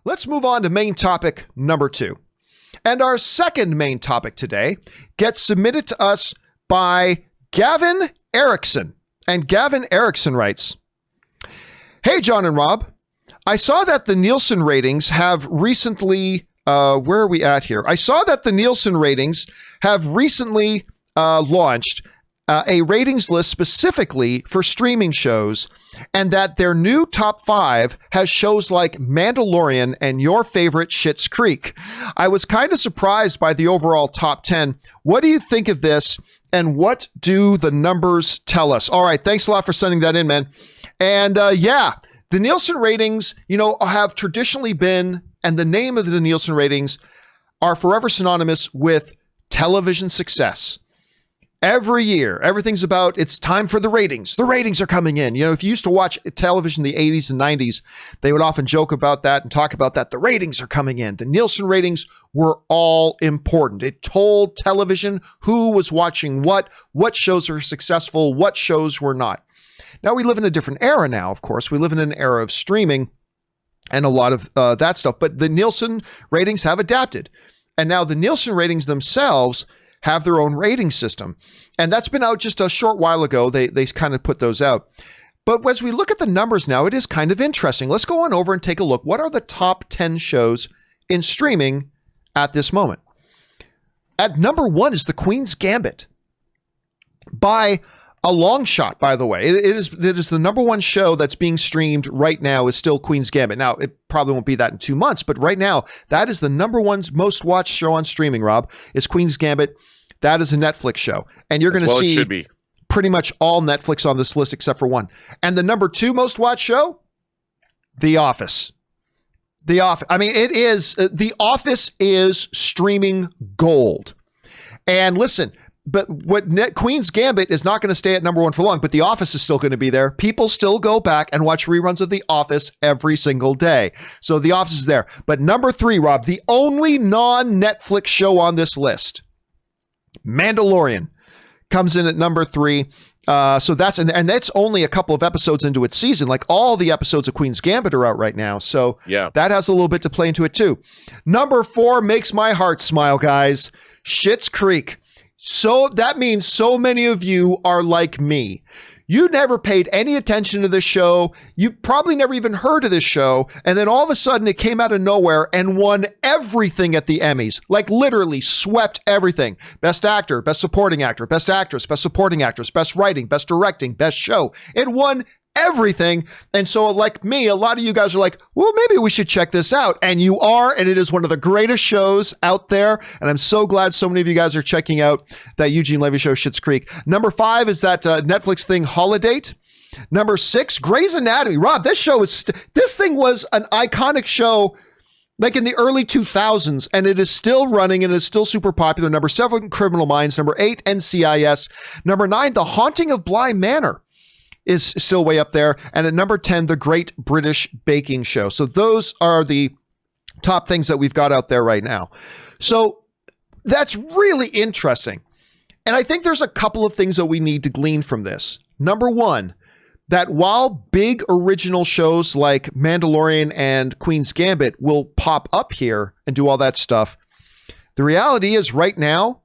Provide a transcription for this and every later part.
Let's move on to main topic number 2. And our second main topic today gets submitted to us by Gavin Erikson. And Gavin Erikson writes, "Hey, John and Rob, I saw that the Nielsen ratings have recently, where are we at here? I saw that the Nielsen ratings have recently launched a ratings list specifically for streaming shows, and that their new top 5 has shows like Mandalorian and your favorite Schitt's Creek. I was kind of surprised by the overall top 10. What do you think of this, and what do the numbers tell us?" All right, thanks a lot for sending that in, man. And yeah, the Nielsen ratings, have traditionally been, and the name of the Nielsen ratings are forever synonymous with television success. Every year, everything's about, it's time for the ratings. The ratings are coming in. If you used to watch television in the 80s and 90s, they would often joke about that and talk about that. The ratings are coming in. The Nielsen ratings were all important. It told television who was watching what shows were successful, what shows were not. Now, we live in a different era now, of course. We live in an era of streaming and a lot of that stuff. But the Nielsen ratings have adapted. And now the Nielsen ratings themselves have their own rating system. And that's been out just a short while ago. They kind of put those out. But as we look at the numbers now, it is kind of interesting. Let's go on over and take a look. What are the top 10 shows in streaming at this moment? At number 1 is The Queen's Gambit. By a long shot, by the way. It is the number 1 show that's being streamed right now is still Queen's Gambit. Now, it probably won't be that in 2 months, but right now, that is the number 1 most watched show on streaming, Rob, is Queen's Gambit. That is a Netflix show. And you're going to see it should be pretty much all Netflix on this list except for one. And the number 2 most watched show? The Office. The Office. I mean, it is, The Office is streaming gold. And listen, but Queen's Gambit is not going to stay at number 1 for long, but The Office is still going to be there. People still go back and watch reruns of The Office every single day. So The Office is there. But number 3, Rob, the only non-Netflix show on this list, Mandalorian, comes in at number 3. So that's, and that's only a couple of episodes into its season. Like all the episodes of Queen's Gambit are out right now. So yeah, that has a little bit to play into it too. Number 4 makes my heart smile, guys. Schitt's Creek. So that means so many of you are like me. You never paid any attention to this show. You probably never even heard of this show. And then all of a sudden it came out of nowhere and won everything at the Emmys. Like literally swept everything. Best actor, best supporting actor, best actress, best supporting actress, best writing, best directing, best show. It won everything. And so like me, a lot of you guys are like, well, maybe we should check this out. And you are, and it is one of the greatest shows out there. And I'm so glad so many of you guys are checking out that Eugene Levy show, Schitt's Creek. Number 5 is that Netflix thing, Holiday. Number 6, Grey's Anatomy. Rob, this show is, this thing was an iconic show like in the early 2000s, and it is still running and is still super popular. Number 7, Criminal Minds. Number 8, NCIS. Number 9, The Haunting of Bly Manor is still way up there. And at number 10, The Great British Baking Show. So those are the top things that we've got out there right now. So that's really interesting. And I think there's a couple of things that we need to glean from this. Number 1, that while big original shows like Mandalorian and Queen's Gambit will pop up here and do all that stuff, the reality is right now,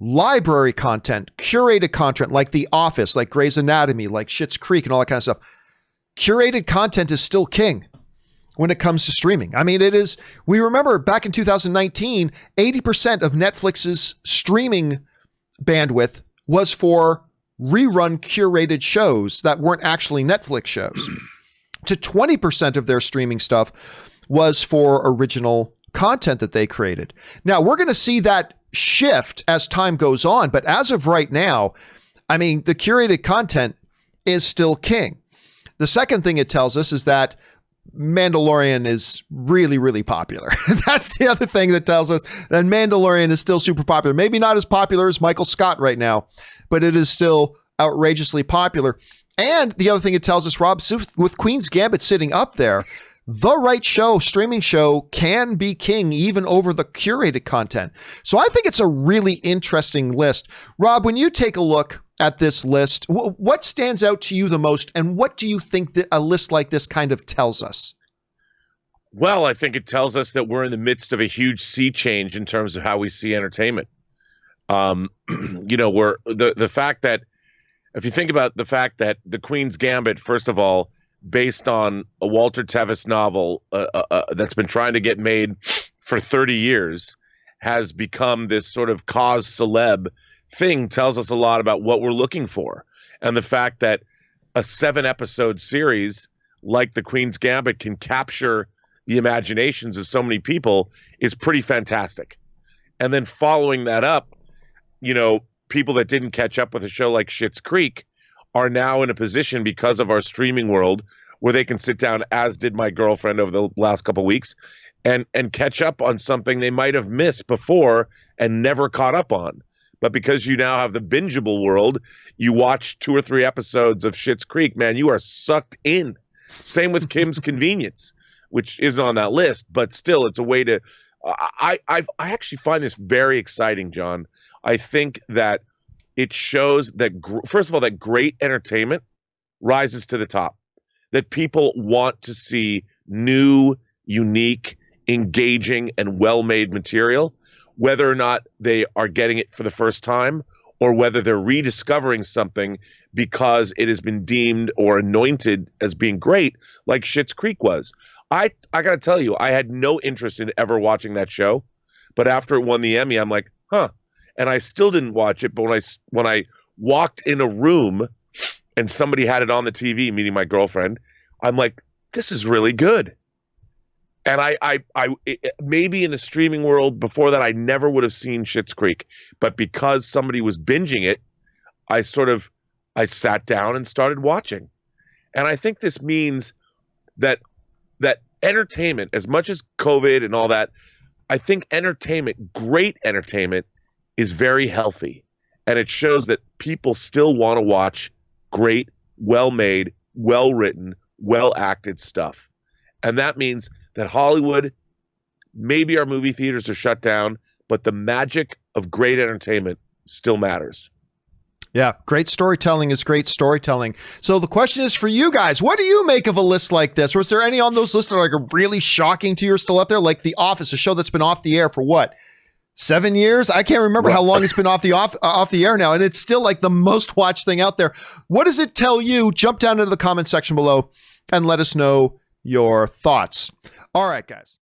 library content, curated content like The Office, like Grey's Anatomy, like Schitt's Creek and all that kind of stuff. Curated content is still king when it comes to streaming. I mean, it is, we remember back in 2019, 80% of Netflix's streaming bandwidth was for rerun curated shows that weren't actually Netflix shows. To 20% of their streaming stuff was for original content that they created. Now, we're going to see that shift as time goes on, but as of right now, I mean, the curated content is still king. The second thing it tells us is that Mandalorian is really, really popular. That's the other thing that tells us that Mandalorian is still super popular. Maybe not as popular as Michael Scott right now, but it is still outrageously popular. And the other thing it tells us, Rob, with Queen's Gambit sitting up there, the right show, streaming show, can be king even over the curated content. So I think it's a really interesting list. Rob, when you take a look at this list, what stands out to you the most, and what do you think that a list like this kind of tells us? Well, I think it tells us that we're in the midst of a huge sea change in terms of how we see entertainment. We're the fact that if you think about the fact that the Queen's Gambit, first of all, based on a Walter Tevis novel that's been trying to get made for 30 years, has become this sort of cause celeb thing, tells us a lot about what we're looking for. And the fact that a 7-episode series like the Queen's Gambit can capture the imaginations of so many people is pretty fantastic. And then following that up, people that didn't catch up with a show like Schitt's Creek are now in a position because of our streaming world where they can sit down, as did my girlfriend over the last couple of weeks, and catch up on something they might have missed before and never caught up on. But because you now have the bingeable world, you watch 2 or 3 episodes of Schitt's Creek, man, you are sucked in. Same with Kim's Convenience, which isn't on that list, but still it's a way to I actually find this very exciting, John. I think that it shows that, first of all, that great entertainment rises to the top, that people want to see new, unique, engaging, and well-made material, whether or not they are getting it for the first time or whether they're rediscovering something because it has been deemed or anointed as being great, like Schitt's Creek was. I got to tell you, I had no interest in ever watching that show, but after it won the Emmy, I'm like, huh. And I still didn't watch it, but when I walked in a room and somebody had it on the TV, meeting my girlfriend, I'm like, this is really good. And I maybe in the streaming world before that, I never would have seen Schitt's Creek, but because somebody was binging it, I sat down and started watching. And I think this means that entertainment, as much as COVID and all that, I think entertainment, great entertainment, is very healthy. And it shows that people still want to watch great, well-made, well-written, well-acted stuff. And that means that Hollywood, maybe our movie theaters are shut down, but the magic of great entertainment still matters. Yeah, great storytelling is great storytelling. So the question is for you guys, what do you make of a list like this? Or is there any on those lists that are really shocking to you or still up there? Like The Office, a show that's been off the air for what? 7 years? I can't remember how long it's been off the air now, and it's still like the most watched thing out there. What does it tell you? Jump down into the comment section below and let us know your thoughts. All right, guys.